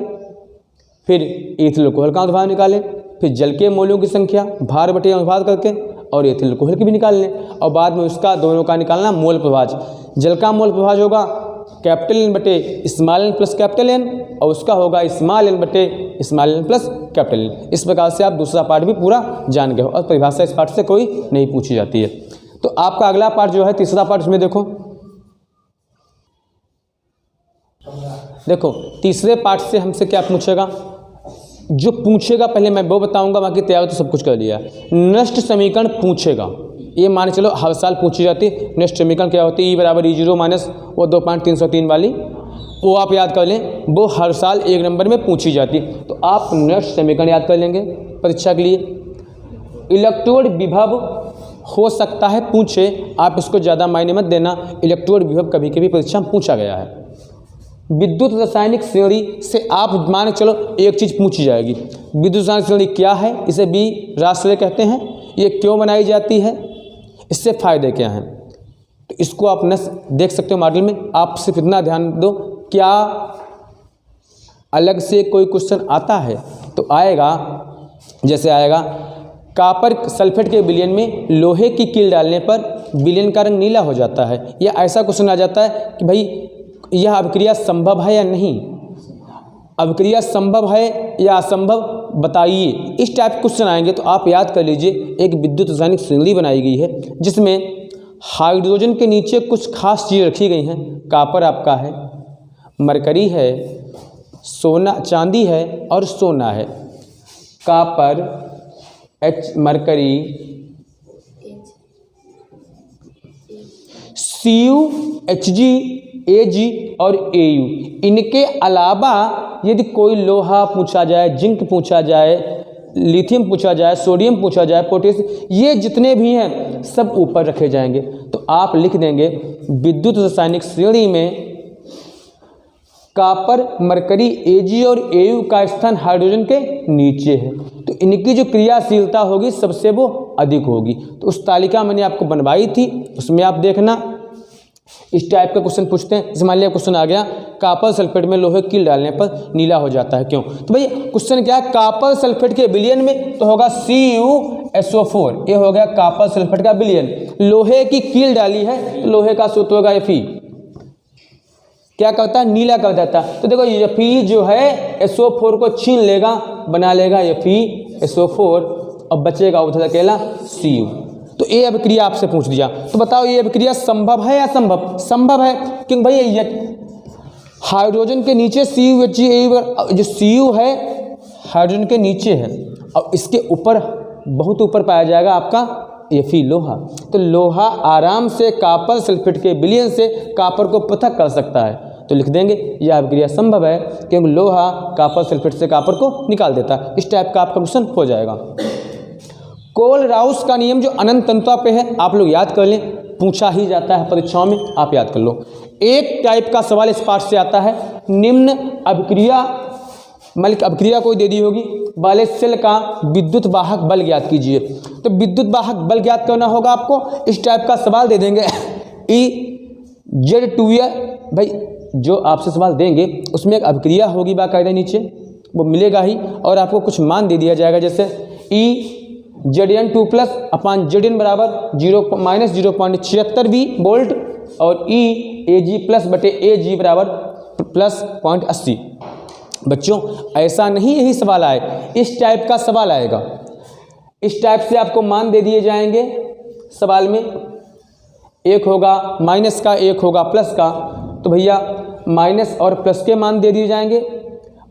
Speaker 1: फिर एथिल अल्कोहल का अनुभाग निकालें, फिर जल के मोलों की संख्या भार बटे अनुपात करके और एथिल अल्कोहल की भी निकाल लें, और बाद में उसका दोनों का निकालना मोल प्रभाज। जल का मोल प्रभाज होगा कैपिटल N बटे small n plus capital N, और उसका होगा स्मॉल n बटे small n plus capital N। इस प्रकार से आप दूसरा पार्ट भी पूरा जान गए हो, और परिभाषा इस पार्ट से कोई नहीं पूछी जाती है। तो आपका अगला पार्ट जो है तीसरा पार्ट, इसमें देखो तीसरे पार्ट से हमसे क्या पूछेगा, जो पूछेगा पहले मैं वो बताऊंगा, बाकी तैयार तो सब कुछ कर लिया। नष्ट समीकरण पूछेगा, ये मान चलो हर साल पूछी जाती है। नष्ट समीकरण क्या होती है, E बराबर E0 माइनस वो 2.303 वाली, वो आप याद कर लें, वो हर साल 1 नंबर में पूछी जाती है। तो आप नष्ट समीकरण याद कर लेंगे परीक्षा के लिए। इलेक्ट्रोड विभव हो सकता है पूछे, आप इसको ज़्यादा मायने मत देना, इलेक्ट्रोड विभव कभी कभी परीक्षा में पूछा गया है। विद्युत रासायनिक श्रेणी से आप मान चलो एक चीज़ पूछी जाएगी, विद्युत रासायनिक श्रेणी क्या है, इसे बी राष्ट्रीय कहते हैं, ये क्यों बनाई जाती है, इससे फायदे क्या हैं। तो इसको आप देख सकते हो मॉडल में। आप सिर्फ इतना ध्यान दो, क्या अलग से कोई क्वेश्चन आता है तो आएगा, जैसे आएगा कॉपर सल्फेट के विलयन में लोहे की कील डालने पर विलयन का रंग नीला हो जाता है, या ऐसा क्वेश्चन आ जाता है कि भाई यह अभिक्रिया संभव है या नहीं, अभिक्रिया संभव है या असंभव बताइए। इस टाइप के क्वेश्चन आएंगे तो आप याद कर लीजिए, एक विद्युत रासायनिक श्रेणी बनाई गई है जिसमें हाइड्रोजन के नीचे कुछ खास चीज़ रखी गई हैं। कॉपर आपका है, मरकरी है, सोना चांदी है और सोना है। Copper mercury Cu Hg Ag और Au, इनके अलावा यदि कोई लोहा पूछा जाए, जिंक पूछा जाए, लिथियम पूछा जाए, सोडियम पूछा जाए, पोटेशियम, ये जितने भी हैं सब ऊपर रखे जाएंगे। तो आप लिख देंगे विद्युत रासायनिक श्रेणी में कॉपर, मरकरी, Ag और Au का स्थान हाइड्रोजन के नीचे है, तो इनकी जो क्रियाशीलता होगी सबसे वो अधिक होगी। तो उस तालिका मैंने आपको बनवाई थी, उसमें आप देखना इस टाइप का क्वेश्चन पूछते हैं। जैसे मान लिया क्वेश्चन आ गया कॉपर सल्फेट में लोहे कील डालने पर नीला हो जाता है, क्यों? तो भाई क्वेश्चन क्या है, कॉपर सल्फेट के विलयन में तो होगा CuSO4, ये हो गया कॉपर सल्फेट का विलयन। लोहे की कील डाली है तो लोहे का सूत्र होगा Fe, क्या करता है, नीला कर देता है। तो देखो Fe जो है SO4 को छीन लेगा, बना लेगा FeSO4 और बचेगा उधर अकेला Cu। तो ये अभिक्रिया आपसे पूछ दिया, तो बताओ ये अभिक्रिया संभव है या असंभव? संभव है, क्योंकि भाई ये हाइड्रोजन के नीचे CuHg, जो Cu है हाइड्रोजन के नीचे है और इसके ऊपर बहुत ऊपर पाया जाएगा आपका Fe, लोहा। तो लोहा आराम से कॉपर सल्फेट के विलयन से कॉपर को पृथक कर सकता है, तो लिख देंगे यह अभिक्रिया संभव है, क्योंकि लोहा कॉपर सल्फेट से कॉपर को निकाल देता है। इस टाइप का आपका क्वेश्चन हो जाएगा। कोल-राउस का नियम जो अनंत तंत्रा पे है, आप लोग याद कर लें, पूछा ही जाता है परीक्षाओं में, आप याद कर लो। एक टाइप का सवाल इस पाठ से आता है, निम्न अभिक्रिया, मतलब अभिक्रिया कोई दे दी होगी, वाले सेल का विद्युत वाहक बल ज्ञात कीजिए। तो विद्युत वाहक बल ज्ञात करना होगा आपको, इस टाइप का सवाल दे देंगे EZ2 भाई जो आपसे सवाल देंगे उसमें एक अभिक्रिया होगी बाकायदा, नीचे वो मिलेगा ही, और आपको कुछ मान दे दिया जाएगा, जैसे EZN2 प्लस अपान ZN बराबर -0.76 वोल्ट और EAG प्लस बटे AG बराबर प्लस 0.80। बच्चों ऐसा नहीं यही सवाल आए, इस टाइप का सवाल आएगा। इस टाइप से आपको मान दे दिए जाएंगे सवाल में, एक होगा माइनस का, एक होगा प्लस का। तो भैया माइनस और प्लस के मान दे दिए जाएंगे,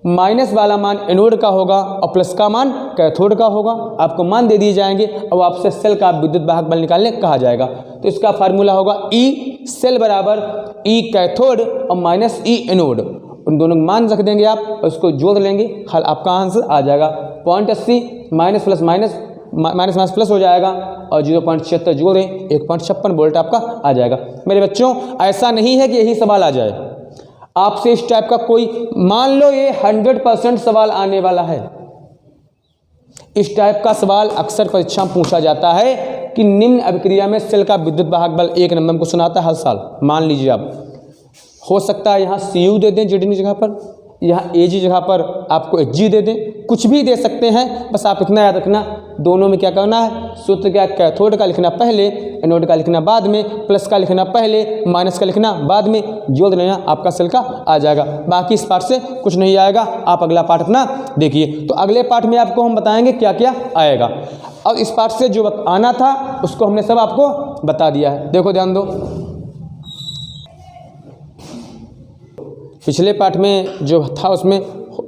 Speaker 1: माइनस वाला मान एनोड का होगा और प्लस का मान कैथोड का होगा। आपको मान दे दिए जाएंगे और आपसे सेल का विद्युत वाहक बल निकालने कहा जाएगा। तो इसका फार्मूला होगा E सेल बराबर E कैथोड और माइनस E एनोड, उन दोनों मान रख देंगे आप और उसको जोड़ लेंगे, हल आपका आंसर आ जाएगा 0.80 minus plus minus minus plus हो जाएगा और 0.76 जोड़ें 1.56 वोल्ट आपका आ जाएगा। मेरे बच्चों ऐसा नहीं है कि यही सवाल आ जाए, आपसे इस टाइप का कोई, मान लो ये 100% सवाल आने वाला है। इस टाइप का सवाल अक्सर परीक्षा में पूछा जाता है कि निम्न अभिक्रिया में सेल का विद्युत वाहक बल, एक नंबर को सुनाता है हर साल। मान लीजिए आप, हो सकता है यहाँ Cu दे दें ZN जगह पर, यहाँ Ag जगह पर आपको Hg दे दें, कुछ भी दे सकते हैं। बस आप इतना याद रखना, दोनों में क्या करना है, सूत्र क्या, कैथोड का लिखना पहले, एनोड का लिखना बाद में, प्लस का लिखना पहले, माइनस का लिखना बाद में, जोड़ लेना, आपका सेल का आ जाएगा। बाकी इस पाठ से कुछ नहीं आएगा, आप अगला पाठ अपना देखिए। तो अगले पाठ में आपको हम बताएंगे क्या क्या आएगा, और इस पाठ से जो आना था उसको हमने सब आपको बता दिया है। देखो ध्यान दो, पिछले पाठ में जो था उसमें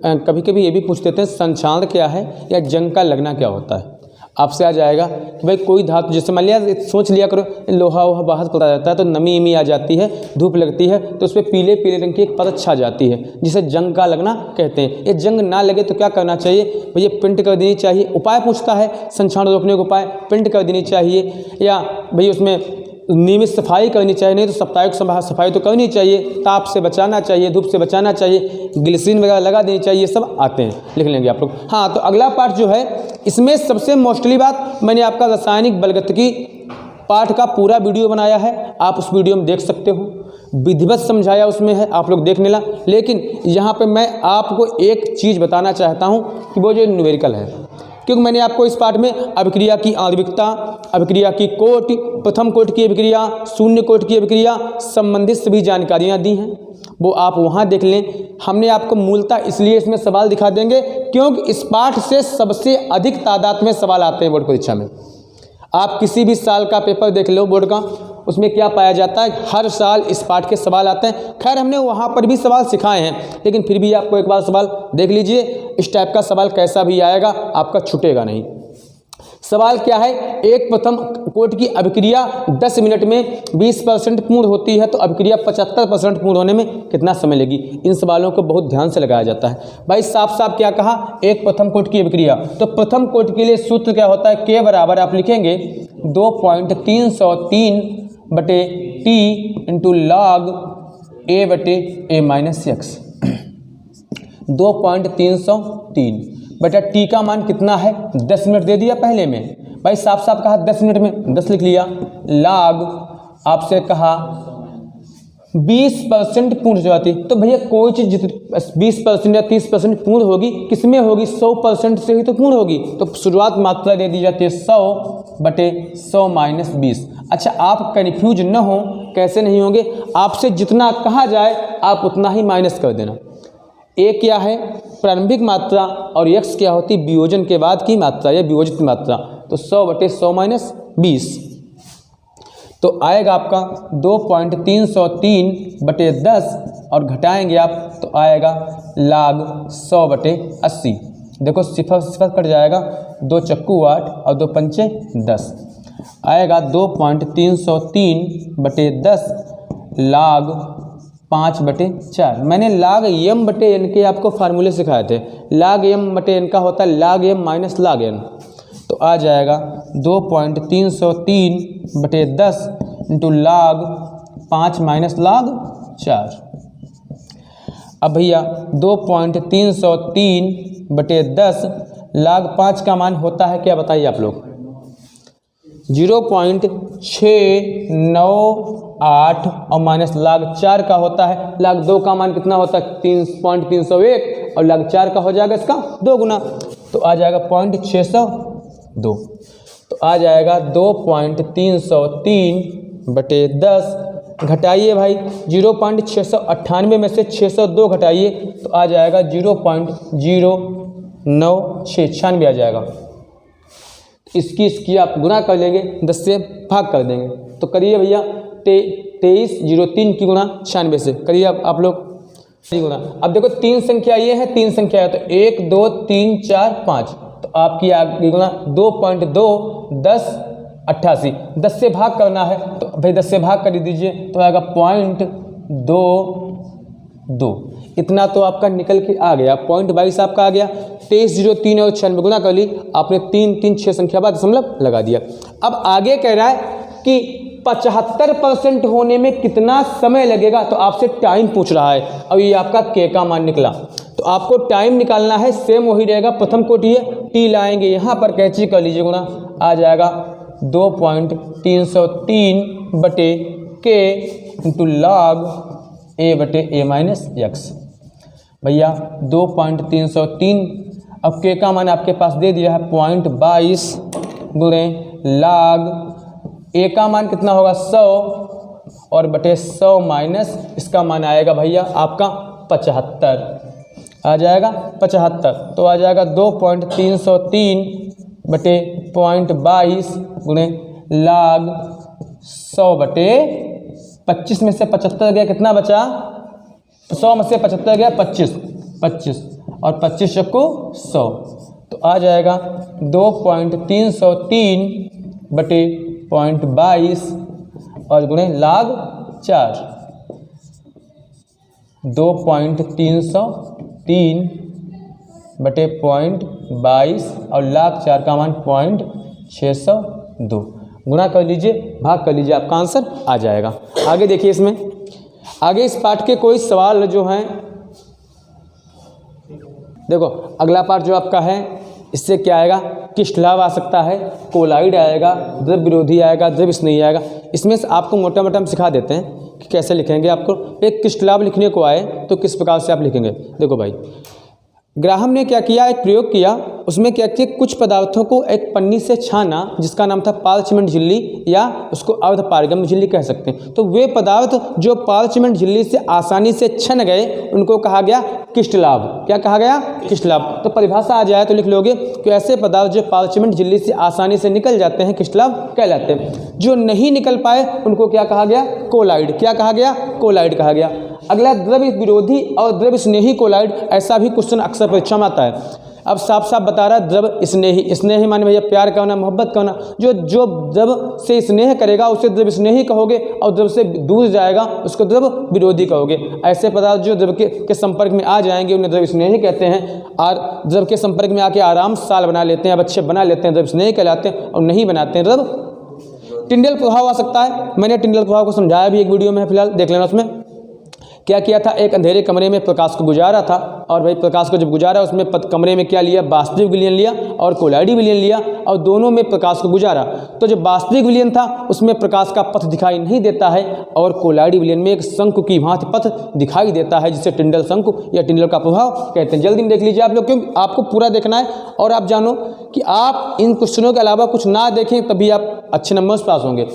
Speaker 1: कभी कभी ये भी पूछ देते हैं संक्षारण क्या है या जंग का लगना क्या होता है। आपसे आ जाएगा कि भाई कोई धातु, जैसे मान लिया, सोच लिया करो लोहा वोहा बाहर पड़ा जाता है तो नमी इमी आ जाती है, धूप लगती है तो उस पर पीले पीले रंग की एक परत छा जाती है, जिसे जंग का लगना कहते हैं। ये जंग ना लगे तो क्या करना चाहिए भैया, प्रिंट कर देनी चाहिए। उपाय पूछता है संक्षारण रोकने का उपाय, प्रिंट कर देनी चाहिए, या भाई उसमें नियमित सफाई करनी चाहिए, नहीं तो साप्ताहिक सफाई तो करनी चाहिए, ताप से बचाना चाहिए, धूप से बचाना चाहिए, ग्लिसरीन वगैरह लगा देनी चाहिए, ये सब आते हैं, लिख लेंगे आप लोग। हाँ, तो अगला पार्ट जो है इसमें सबसे मोस्टली बात, मैंने आपका रासायनिक बलगतिकी पाठ का पूरा वीडियो बनाया है, आप उस वीडियो में देख सकते हो, विधिवत समझाया उसमें है, आप लोग देख लेना। लेकिन यहाँ पर मैं आपको एक चीज़ बताना चाहता हूँ कि वो जो न्यूमेरिकल है, क्योंकि मैंने आपको इस पाठ में अभिक्रिया की आणविकता, अभिक्रिया की कोटि, प्रथम कोटि की अभिक्रिया, शून्य कोटि की अभिक्रिया संबंधित सभी जानकारियां दी हैं, वो आप वहां देख लें। हमने आपको मूलतः इसलिए इसमें सवाल दिखा देंगे क्योंकि इस पाठ से सबसे अधिक तादाद में सवाल आते हैं बोर्ड परीक्षा में। आप किसी भी साल का पेपर देख लो बोर्ड का, उसमें क्या पाया जाता है, हर साल इस पाठ के सवाल आते हैं। खैर हमने वहाँ पर भी सवाल सिखाए हैं, लेकिन फिर भी आपको एक बार सवाल देख लीजिए, इस टाइप का सवाल कैसा भी आएगा आपका छूटेगा नहीं। सवाल क्या है, एक प्रथम कोटि की अभिक्रिया 10 मिनट में 20% पूर्ण होती है तो अभिक्रिया 75% पूर्ण होने में कितना समय लेगी। इन सवालों को बहुत ध्यान से लगाया जाता है। भाई साफ साफ क्या कहा, एक प्रथम कोटि की अभिक्रिया, तो प्रथम कोटि के लिए सूत्र क्या होता है, के बराबर आप लिखेंगे 2.303 बटे टी इंटू लॉग ए बटे ए माइनस एक्स। 2.303 बटा टी का मान कितना है, 10 मिनट दे दिया पहले में, भाई साफ साफ कहा 10 मिनट में 10 लिख लिया, लॉग आपसे कहा 20% पूर्ण हो जाती, तो भैया कोई चीज़ 20% या 30% पूर्ण होगी, किसमें होगी, 100% से ही तो पूर्ण होगी। तो शुरुआत मात्रा दे दी जाती है 100 बटे 100 माइनस 20। अच्छा आप कन्फ्यूज न हो, कैसे नहीं होंगे, आपसे जितना कहा जाए आप उतना ही माइनस कर देना। ए क्या है, प्रारंभिक मात्रा, और x क्या होती, वियोजन के बाद की मात्रा या वियोजित मात्रा, तो 100 बटे 100 माइनस 20, तो आएगा आपका 2.303 बटे 10 और घटाएंगे आप तो आएगा log 100 बटे 80। देखो सिफर सिफर कट जाएगा, 2 चक्कू 8 और 2 पंचे 10, आएगा 2.303 बटे 10 log 5 बटे 4। मैंने log m बटे n के आपको फार्मूले सिखाए थे, log m बटे n का होता है log m minus log n, तो आ जाएगा 2.303 बटे 10 इंटू log 5 माइनस log 4। अब भैया 2.303 बटे 10 log 5 का मान होता है क्या, बताइए आप लोग, 0.698 और माइनस log 4 का होता है, log 2 का मान कितना होता है 3.301 और log 4 का हो जाएगा इसका 2 गुना, तो आ जाएगा 0.602, तो आ जाएगा 2.303 बटे 10, घटाइए भाई 0.698 में से 602 घटाइए तो आ जाएगा 0.0996 आ जाएगा। इसकी आप गुना कर लेंगे, 10 से भाग कर देंगे, तो करिए भैया 2303 की गुना 96 से करिए आप लोग गुना। अब देखो 3 संख्या ये है, 3 संख्या है, तो 1 2 3 4 5, तो आपकी आगे गुना 2.2 10 88, 10 से भाग करना है तो भाई 10 से भाग कर दीजिए तो आएगा 0.22, इतना तो आपका निकल के आ गया, 0.22 आपका आ गया। 2303 और 96 गुना कर ली आपने, 3 3 6 संख्या बाद दशमलव लगा दिया। अब आगे कह रहा है कि 75% होने में कितना समय लगेगा, तो आपसे टाइम पूछ रहा है। अब ये आपका के का मान निकला, तो आपको टाइम निकालना है, सेम वही रहेगा, प्रथम कोटि है, टी लाएंगे यहाँ पर, कैंची कर लीजिए गुना, आ जाएगा 2.303 बटे के इंटू लॉग ए बटे ए माइनस एक्स। भैया 2.303, अब के का मान आपके पास दे दिया है 0.22 गुणे log ए का मान कितना होगा 100 और बटे 100 माइनस इसका मान आएगा भैया आपका 75, आ जाएगा 75, तो आ जाएगा 2.303 बटे 0.22 गुणे log 100 बटे 25 में से 75 गया, कितना बचा, 100 में से 75 गया 25 और 25 चक्कू 100, तो आ जाएगा 2.303 बटे 0.22 और गुणे log 4, 2.303 बटे 0.22 और log 4 का मान 0.602, गुना कर लीजिए, भाग कर लीजिए, आपका आंसर आ जाएगा। आगे देखिए, इसमें आगे इस पाठ के कोई सवाल जो हैं, देखो अगला पार्ट जो आपका है इससे क्या आएगा, किष्ट लाभ आ सकता है, कोलाइड आएगा, द्रव विरोधी आएगा, द्रव स्नेही आएगा। इसमें से आपको मोटा मोटा हम सिखा देते हैं कि कैसे लिखेंगे। आपको एक किष्ट लाभ लिखने को आए तो किस प्रकार से आप लिखेंगे। देखो भाई, ग्राहम ने क्या किया, एक प्रयोग किया, उसमें क्या किया, कुछ पदार्थों को एक पन्नी से छाना जिसका नाम था पार्चमेंट झिल्ली, या उसको अर्ध पारगम्य झिल्ली कह सकते हैं। तो वे पदार्थ जो पार्चमेंट झिल्ली से आसानी से छन गए उनको कहा गया किष्ट लाभ। क्या कहा गया, किष्ट लाभ। तो परिभाषा आ जाए तो लिख लोगे कि ऐसे पदार्थ जो पार्चमेंट झिल्ली से आसानी से निकल जाते हैं किष्ट लाभ कहलाते हैं। जो नहीं निकल पाए उनको क्या कहा गया, कोलाइड। क्या कहा गया, कोलाइड कहा गया। अगला द्रव विरोधी और द्रव स्नेही कोलाइड, ऐसा भी क्वेश्चन अक्सर परीक्षा में आता है। अब साफ साफ बता रहा है जब स्नेही माने भैया प्यार का होना, मोहब्बत का होना। जो जब से स्नेह करेगा उसे जब स्नेही कहोगे, और जब से दूर जाएगा उसको जब विरोधी कहोगे। ऐसे पदार्थ जो जब के संपर्क में आ जाएंगे उन्हें जब स्नेही कहते हैं, और जब के संपर्क में आके आराम साल बना लेते हैं, अब अच्छे बना लेते हैं, जब स्नेही कहलाते हैं, और नहीं बनाते हैं जब टिंडल प्रभाव आ सकता है। मैंने टिंडल प्रभाव को समझाया भी एक वीडियो में, फिलहाल देख लेना। उसमें क्या किया था, एक अंधेरे कमरे में प्रकाश को गुजारा था, और भाई प्रकाश को जब गुजारा उसमें कमरे में क्या लिया, वास्तविक विलयन लिया और कोलाइडी विलयन लिया, और दोनों में प्रकाश को गुजारा। तो जो वास्तविक विलयन था उसमें प्रकाश का पथ दिखाई नहीं देता है, और कोलाइडी विलयन में एक शंकु की भांति पथ दिखाई देता है, जिसे टिंडल शंकु या टिंडल का प्रभाव कहते हैं। जल्दी में देख लीजिए आप लोग, क्योंकि आपको पूरा देखना है, और आप जानो कि आप इन क्वेश्चनों के अलावा कुछ ना देखें तभी आप अच्छे नंबर से पास होंगे।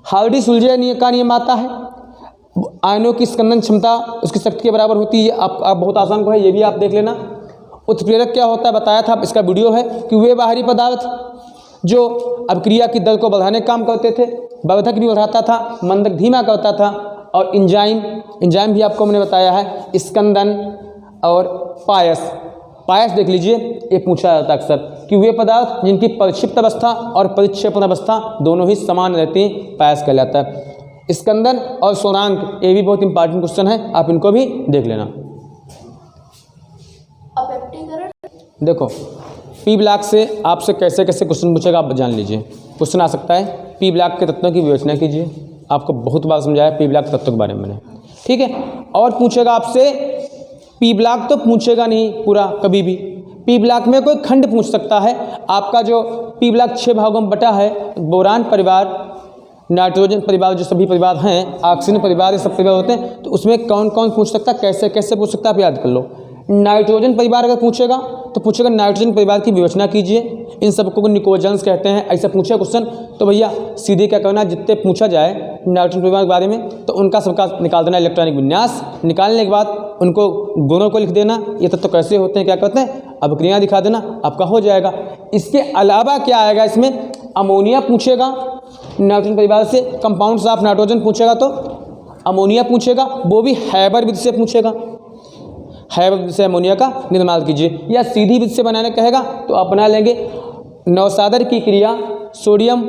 Speaker 1: हार्डी सुलजे का नियम आता है, आयनों की स्कंदन क्षमता उसकी शक्ति के बराबर होती है। आप बहुत आसान को है, ये भी आप देख लेना। उत्प्रेरक क्या होता है बताया था, इसका वीडियो है कि वे बाहरी पदार्थ जो अभिक्रिया की दर को बढ़ाने का काम करते थे, वर्धक भी बढ़ाता था, मंदक धीमा करता था, और इंजाइम भी आपको मैंने बताया है, स्कंदन और पायस देख लीजिए, ये पूछा जाता है अक्सर कि वे पदार्थ जिनकी परिक्षिप्त अवस्था और परिक्षेपण अवस्था दोनों ही समान रहती हैं, पायस कहलाता है। स्कंदन और सोनांक, ये भी बहुत इंपॉर्टेंट क्वेश्चन है, आप इनको भी देख लेना। देखो पी ब्लॉक से आपसे कैसे कैसे क्वेश्चन पूछेगा आप जान लीजिए। क्वेश्चन आ सकता है पी ब्लॉक के तत्वों की विवेचना कीजिए, आपको बहुत बार समझाया पी ब्लॉक तत्वों के बारे में मैंने, ठीक है। और पूछेगा आपसे पी ब्लॉक तो पूछेगा नहीं पूरा कभी भी, पी ब्लॉक में कोई खंड पूछ सकता है। आपका जो पी ब्लॉक 6 भागों में बटा है, बोरान परिवार, नाइट्रोजन परिवार, जो सभी परिवार हैं, ऑक्सीजन परिवार, ये सब परिवार होते हैं, तो उसमें कौन कौन पूछ सकता है, कैसे कैसे पूछ सकता है, आप याद कर लो। नाइट्रोजन परिवार अगर पूछेगा तो पूछेगा नाइट्रोजन परिवार की विवेचना कीजिए, इन सबको निकोजेंस कहते हैं, ऐसा पूछे क्वेश्चन तो भैया सीधे क्या करना, जितने पूछा जाए नाइट्रोजन परिवार के बारे में तो उनका सबका निकाल देना इलेक्ट्रॉनिक विन्यास, निकालने के बाद उनको गुणों को लिख देना, ये तत्व कैसे होते हैं, क्या करते हैं, अभिक्रिया दिखा देना, आपका हो जाएगा। इसके अलावा क्या आएगा इसमें, अमोनिया पूछेगा नाइट्रोजन परिवार से, कंपाउंड्स ऑफ नाइट्रोजन पूछेगा तो अमोनिया पूछेगा, वो भी हैबर विधि से पूछेगा, हैबर विधि से अमोनिया का निर्माण कीजिए, या सीधी विधि से बनाने कहेगा तो अपना लेंगे नौसादर की क्रिया सोडियम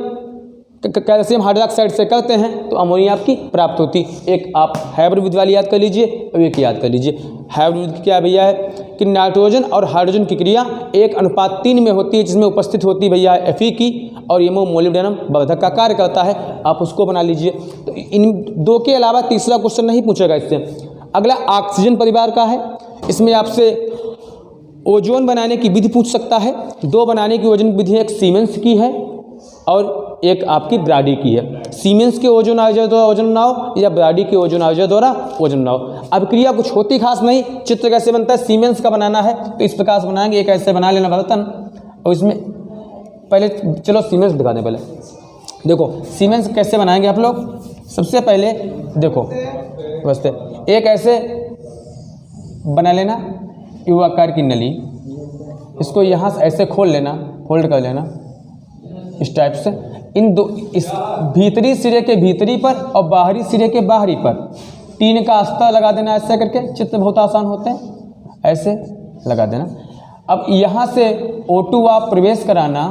Speaker 1: कैल्शियम हाइड्रोक्साइड से करते हैं तो अमोनिया आपकी प्राप्त होती। एक आप हैबर विधि वाली याद कर लीजिए और एक याद कर लीजिए। हैबर विधि क्या भैया है कि नाइट्रोजन और हाइड्रोजन की क्रिया 1:3 में होती है, जिसमें उपस्थित होती भैया Fe की, और ये मोलिब्डेनम वर्धक का कार्य करता है, आप उसको बना लीजिए। तो इन दो के अलावा तीसरा क्वेश्चन नहीं पूछेगा इससे। अगला ऑक्सीजन परिवार का है, इसमें आपसे ओजोन बनाने की विधि पूछ सकता है। 2 बनाने की ओजोन विधि, एक सीमेंस की है और एक आपकी ब्राडी की है। सीमेंस के ओजोन आयोजन द्वारा ओजोन बनाओ या ब्राडी के ओजोन आयोजन द्वारा ओजोन बनाओ। अब क्रिया कुछ होती खास नहीं, चित्र कैसे बनता है, सीमेंस का बनाना है तो इस प्रकार से बनाएंगे, एक ऐसे बना लेना बर्तन, और इसमें पहले चलो सीमेंस दिखा दें। पहले देखो सीमेंस कैसे बनाएंगे आप लोग, सबसे पहले देखो बस एक ऐसे बना लेना यू आकार की नली, इसको यहाँ से ऐसे खोल लेना, फोल्ड कर लेना इस टाइप से। इन दो, इस भीतरी सिरे के भीतरी पर और बाहरी सिरे के बाहरी पर टीन का अस्तर लगा देना, ऐसे करके। चित्र बहुत आसान होते हैं, ऐसे लगा देना। अब यहाँ से O2 आप प्रवेश कराना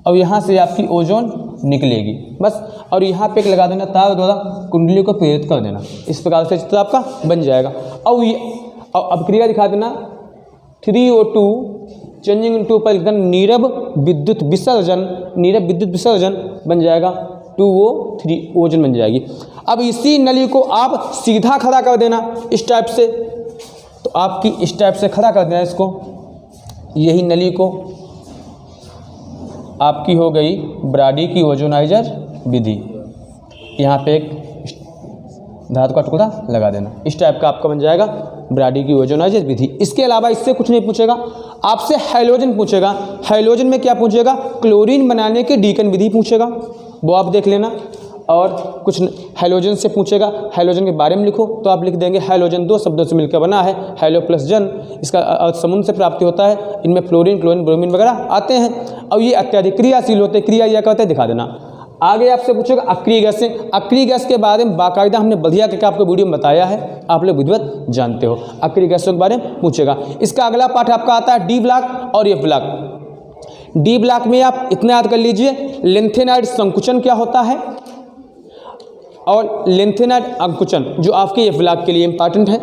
Speaker 1: और यहाँ से आपकी ओजोन निकलेगी बस, और यहाँ पे एक लगा देना तार द्वारा कुंडली को प्रेरित कर देना। इस प्रकार से चित्र आपका बन जाएगा। और अब क्रिया दिखा देना 3O2 चेंजिंग इनटू पर नीरव विद्युत विसर्जन बन जाएगा 2O3 ओजन बन जाएगी। अब इसी नली को आप सीधा खड़ा कर देना इस टाइप से, तो आपकी इस टाइप से खड़ा कर देना इसको, यही नली को आपकी हो गई ब्राडी की ओजोनाइजर विधि। यहाँ पे एक धातु का टुकड़ा लगा देना, इस टाइप का आपका बन जाएगा ब्राडी की ओजोनाइजर विधि। इसके अलावा इससे कुछ नहीं पूछेगा, आपसे हैलोजन पूछेगा। हैलोजन में क्या पूछेगा, क्लोरीन बनाने की डीकन विधि पूछेगा, वो आप देख लेना। और कुछ हैलोजन से पूछेगा, हैलोजन के बारे में लिखो तो आप लिख देंगे हैलोजन 2 शब्दों से मिलकर बना है, हैलो प्लस जन, इसका अर्थ समुद्र से प्राप्ति होता है। इनमें फ्लोरीन, क्लोरीन, ब्रोमीन वगैरह आते हैं और ये अत्यधिक क्रियाशील होते हैं। क्रिया यह कहते हैं दिखा देना। आगे आपसे पूछेगा अक्रिय गैस से। अक्रिय गैस के बारे में बाकायदा हमने बढ़िया करके आपको वीडियो में बताया है, आप लोग विधिवत जानते हो। अक्रिय गैसों के बारे में पूछेगा। इसका अगला पार्ट आपका आता है डी ब्लॉक और एफ ब्लॉक। डी ब्लॉक में आप इतना याद कर लीजिए, लिंथेनाइड संकुचन क्या होता है और लिंथेनाइड अंकुचन, जो आपके एफ ब्लॉक के लिए इंपॉर्टेंट है।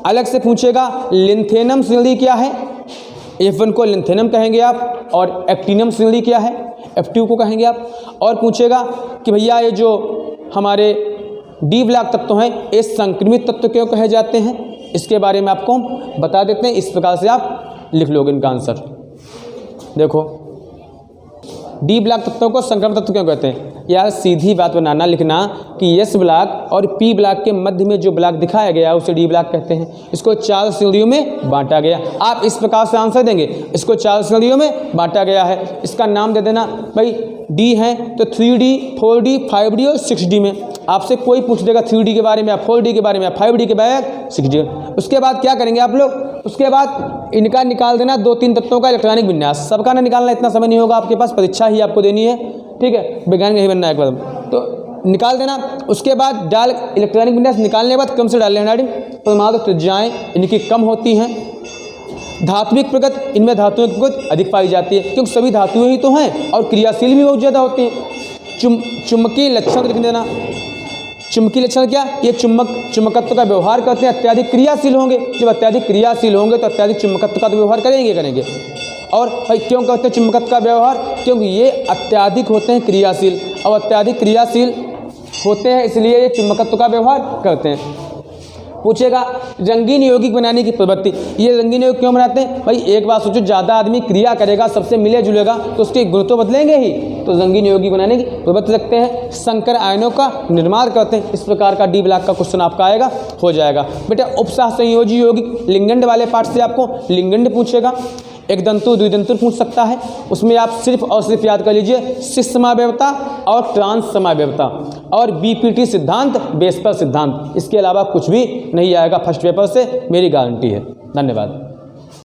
Speaker 1: अलग से पूछेगा लिंथेनम श्रेणी क्या है, F1 को लिंथेनम कहेंगे आप, और एक्टिनम श्रेणी क्या है, F2 को कहेंगे आप। और पूछेगा कि भैया ये जो हमारे डी ब्लॉक तत्व हैं ये संक्रमित तत्व क्यों कहे जाते हैं, इसके बारे में आपको हम बता देते हैं। इस प्रकार से आप लिख लोगे इनका आंसर। देखो डी ब्लॉक तत्वों को संक्रमित तत्व क्यों कहते हैं, यार सीधी बात बनाना लिखना कि एस ब्लॉक और पी ब्लॉक के मध्य में जो ब्लॉक दिखाया गया उसे डी ब्लॉक कहते हैं। इसको 4 श्रेणियों में बांटा गया। आप इस प्रकार से आंसर देंगे, इसको 4 श्रेणियों में बांटा गया है। इसका नाम दे देना भाई, डी है तो 3D, 4D, 5D और 6D में। आपसे कोई पूछ देगा 3D के बारे में या 4D के बारे में या 5D के बारे में 6D। उसके बाद क्या करेंगे आप लोग, उसके बाद इनका निकाल देना 2-3 तत्वों का इलेक्ट्रॉनिक विन्यास। सबका ना निकालना इतना समय नहीं होगा आपके पास, परीक्षा ही आपको देनी है, ठीक है, वैज्ञानिक नहीं बनना है एक बार तो निकाल देना। उसके बाद डाल इलेक्ट्रॉनिक विन्यास निकालने के बाद क्रम से डाल लेना। परमाणु त्रिज्याएं इनकी कम होती हैं। धात्विक प्रगति, इनमें धातुओं की प्रगति अधिक पाई जाती है क्योंकि सभी धातुएं ही तो हैं और क्रियाशील भी बहुत ज़्यादा होती हैं। चुंबकीय लक्षण लिख देना। चुंबकीय लक्षण क्या, ये चुंबकत्व का व्यवहार करते हैं, अत्यधिक क्रियाशील होंगे। जब अत्यधिक क्रियाशील होंगे तो अत्यधिक चुंबकत्व का तो व्यवहार करेंगे। और भाई क्यों करते हैं चुंबकत्व का व्यवहार, क्योंकि ये अत्यधिक होते हैं क्रियाशील, और अत्यधिक क्रियाशील होते हैं इसलिए ये चुंबकत्व का व्यवहार करते हैं। पूछेगा रंगीन यौगिक बनाने की प्रवृत्ति, ये रंगीन यौगिक क्यों बनाते हैं भाई, एक बात सोचो, ज़्यादा आदमी क्रिया करेगा, सबसे मिले जुलेगा तो उसके गुण तो बदलेंगे ही, तो रंगीन यौगिक बनाने की प्रवृत्ति रखते हैं। संकर आयनों का निर्माण करते हैं। इस प्रकार का डी ब्लॉक का क्वेश्चन आपका आएगा, हो जाएगा बेटा। उपसह संयोजी यौगिक लिंगंड वाले पार्ट से आपको लिंगंड पूछेगा, एक दंतु द्विदंतु पूछ सकता है। उसमें आप सिर्फ और सिर्फ याद कर लीजिए सिस समावयवता और ट्रांस समावयवता और बीपीटी सिद्धांत, बेस पर सिद्धांत, इसके अलावा कुछ भी नहीं आएगा फर्स्ट पेपर से, मेरी गारंटी है। धन्यवाद।